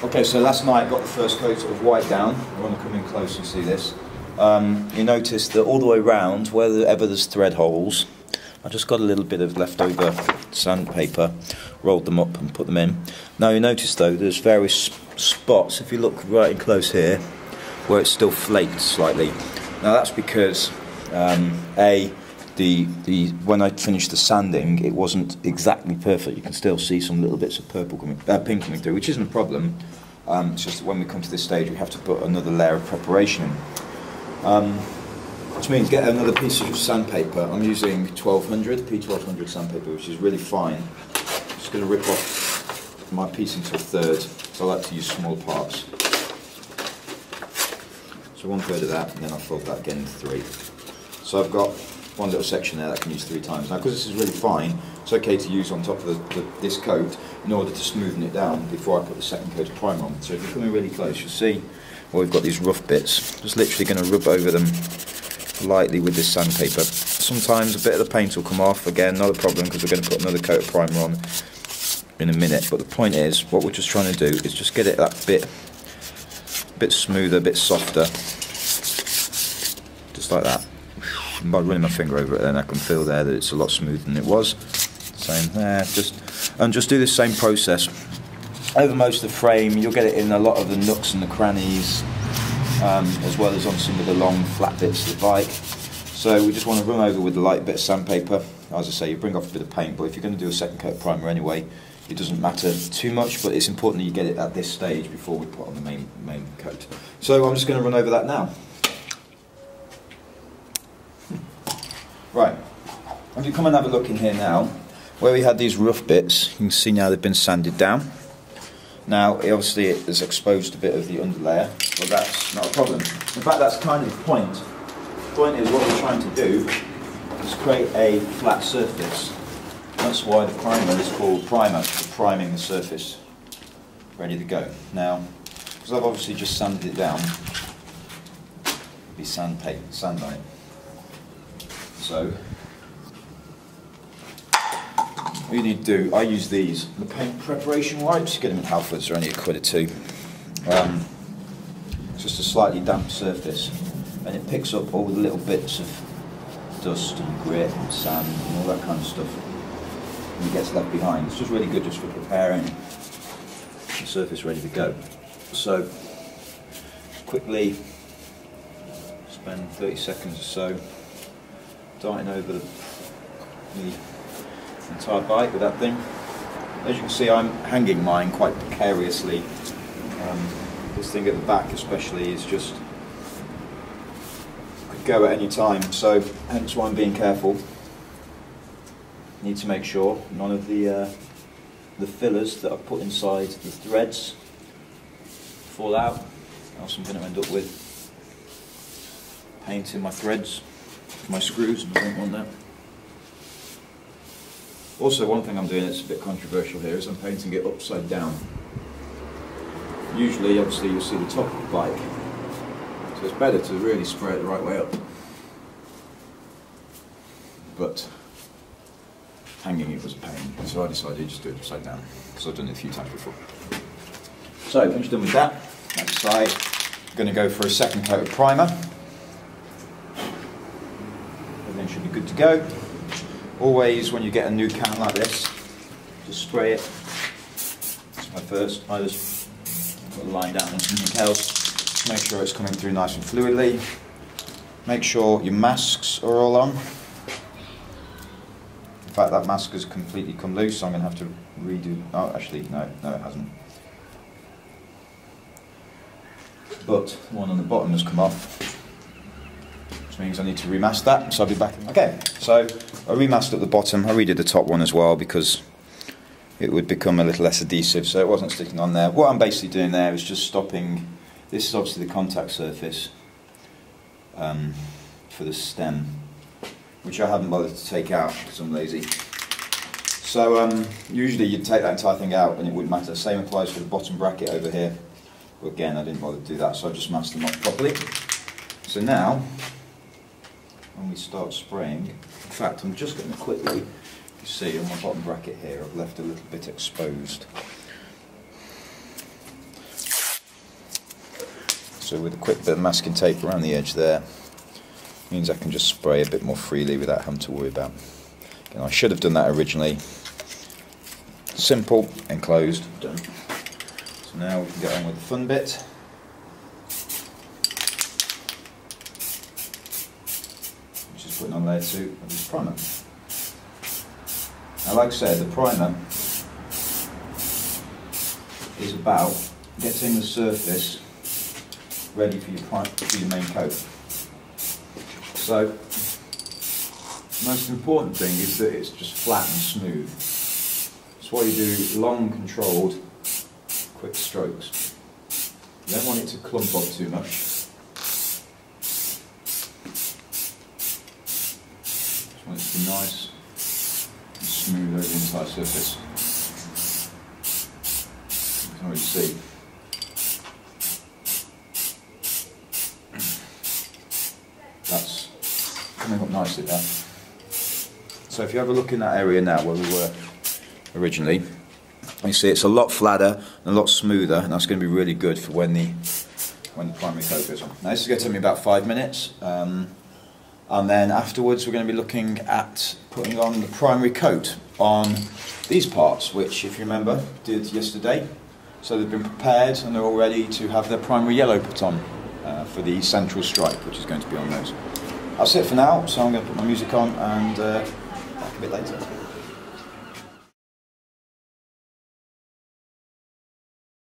Okay, so last night I got the first coat of white down. I want to come in close and see this. You notice that all the way round, wherever there's thread holes, I just got a little bit of leftover sandpaper, rolled them up and put them in. Now you notice though, there's various spots, if you look right in close here, where it's still flaked slightly. Now that's because, when I finished the sanding, it wasn't exactly perfect. You can still see some little bits of pink coming through, which isn't a problem. It's just that when we come to this stage, we have to put another layer of preparation in. Which means get another piece of sandpaper. I'm using P1200 sandpaper, which is really fine. I'm just going to rip off my piece into a third, so I like to use small parts. So 1/3 of that, and then I'll fold that again into 3. So I've got one little section there that I can use 3 times. Now because this is really fine, it's okay to use on top of this coat in order to smoothen it down before I put the second coat of primer on. So if you come in really close, you'll see we've got these rough bits. Just literally going to rub over them lightly with this sandpaper. Sometimes a bit of the paint will come off, again not a problem because we're going to put another coat of primer on in a minute, but the point is what we're just trying to do is just get it that bit smoother, a bit softer, just like that. By running my finger over it, then I can feel there that it's a lot smoother than it was. Same there, just do the same process over most of the frame. You'll get it in a lot of the nooks and the crannies, as well as on some of the long flat bits of the bike. So we just want to run over with a light bit of sandpaper. As I say, you bring off a bit of paint, but if you're going to do a second coat of primer anyway, it doesn't matter too much, but it's important that you get it at this stage before we put on the main coat. So I'm just going to run over that now. Right, if you come and have a look in here now, where we had these rough bits, you can see now they've been sanded down. Now, obviously it has exposed a bit of the underlayer, but that's not a problem. In fact, that's kind of the point. The point is what we're trying to do is create a flat surface. That's why the primer is called primer, for priming the surface. Ready to go. Now, because I've obviously just sanded it down, there'll be sand on it. So, what you need to do, I use these, the paint preparation wipes, you get them in Halfords, they're only £1 or £2. It's just a slightly damp surface, and it picks up all the little bits of dust and grit and sand and all that kind of stuff, and it gets left behind. It's just really good just for preparing the surface ready to go. So, quickly spend 30 seconds or so darting over the entire bike with that thing. As you can see, I'm hanging mine quite precariously. This thing at the back especially is just could go at any time, so hence why I'm being careful. Need to make sure none of the fillers that I've put inside the threads fall out, else I'm going to end up with paint in my threads, my screws, and I don't want that. Also, one thing I'm doing that's a bit controversial here is I'm painting it upside down. Usually, obviously, you'll see the top of the bike, so it's better to really spray it the right way up. But hanging it was a pain, so I decided to just do it upside down, because I've done it a few times before. So, once you're done with that, next side, I'm going to go for a second coat of primer. Everything should be good to go. Always, when you get a new can like this, just spray it. That's my first. I just put a line down on something else. Make sure it's coming through nice and fluidly. Make sure your masks are all on. In fact, that mask has completely come loose, so I'm going to have to redo. Oh, actually, no, it hasn't. But the one on the bottom has come off, which means I need to remask that, so I'll be back. Okay, so I remasked at the bottom. I redid the top one as well because it would become a little less adhesive, so it wasn't sticking on there. What I'm basically doing there is just stopping. This is obviously the contact surface for the stem, which I haven't bothered to take out because I'm lazy. So usually you'd take that entire thing out and it wouldn't matter. Same applies for the bottom bracket over here. But again, I didn't bother to do that, so I just masked them up properly. So now, when we start spraying, in fact, I'm just going to quickly, you see on my bottom bracket here, I've left a little bit exposed. So with a quick bit of masking tape around the edge there, means I can just spray a bit more freely without having to worry about. Again, I should have done that originally. Simple, enclosed, done. So now we can get on with the fun bit. Which is putting on layer 2 of this primer. Now like I said, the primer is about getting the surface ready for your main coat. So the most important thing is that it's just flat and smooth. That's why you do long, controlled, quick strokes. You don't want it to clump up too much. Just want it to be nice and smooth over the entire surface. You can already see. That's coming up nicely there. So if you have a look in that area now where we were originally, you see it's a lot flatter and a lot smoother, and that's going to be really good for when the primary coat goes on. Now this is going to take me about 5 minutes, and then afterwards we're going to be looking at putting on the primary coat on these parts, which, if you remember, did yesterday. So they've been prepared and they're all ready to have their primary yellow put on for the central stripe, which is going to be on those. That's it for now, so I'm going to put my music on and back a bit later.